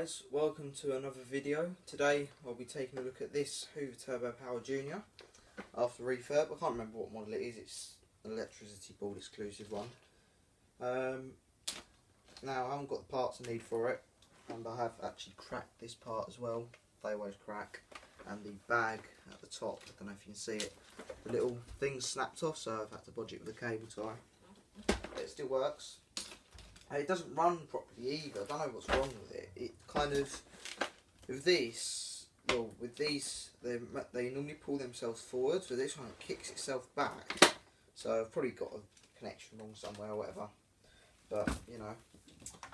guys, welcome to another video. Today I'll be taking a look at this Hoover Turbo Power Junior after refurb. I can't remember what model it is, it's an electricity board exclusive one. Now I haven't got the parts I need for it, and I have actually cracked this part as well. They always crack, and the bag at the top, I don't know if you can see it, the little thing snapped off, so I've had to bodge it with a cable tie. But it still works. It doesn't run properly either. I don't know what's wrong with it. It kind of, with this, well, with these, they normally pull themselves forward, so this one kicks itself back. So I've probably got a connection wrong somewhere or whatever. But, you know,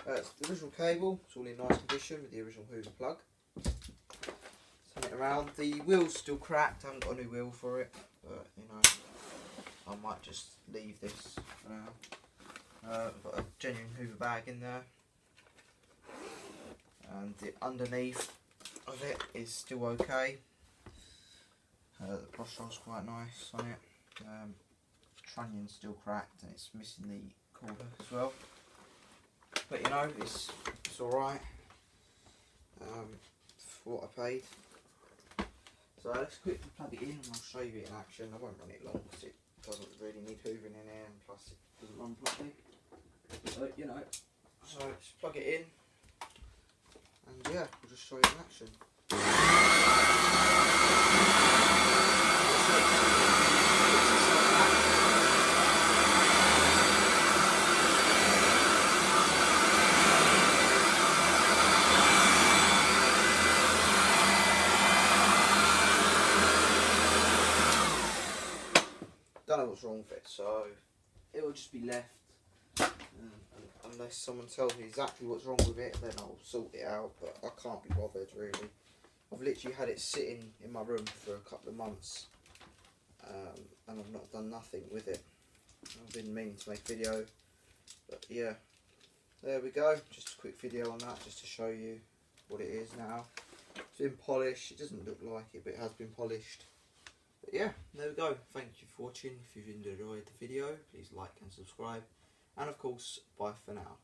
it's the original cable. It's all in nice condition with the original Hoover plug. Turn it around. The wheel's still cracked. I haven't got a new wheel for it, but, you know, I might just leave this for now. I've got a genuine Hoover bag in there, and the underneath of it is still okay. The prostrol's quite nice on it. Trunnion's still cracked and it's missing the quarter as well, but you know, it's alright for what I paid. So let's quickly plug it in and I'll show you it in action. I won't run it long because it doesn't really need hoovering in here, and plus it doesn't run properly. So, you know, so just plug it in, and yeah, we'll just show you in action. Don't know what's wrong with it, so it will just be left. Unless someone tells me exactly what's wrong with it, then I'll sort it out, but I can't be bothered really. I've literally had it sitting in my room for a couple of months, and I've not done nothing with it. I've been meaning to make a video, but yeah, there we go. Just a quick video on that, just to show you what it is now. It's been polished. It doesn't look like it, but it has been polished. But yeah, there we go. Thank you for watching. If you've enjoyed the video, please like and subscribe. And of course, bye for now.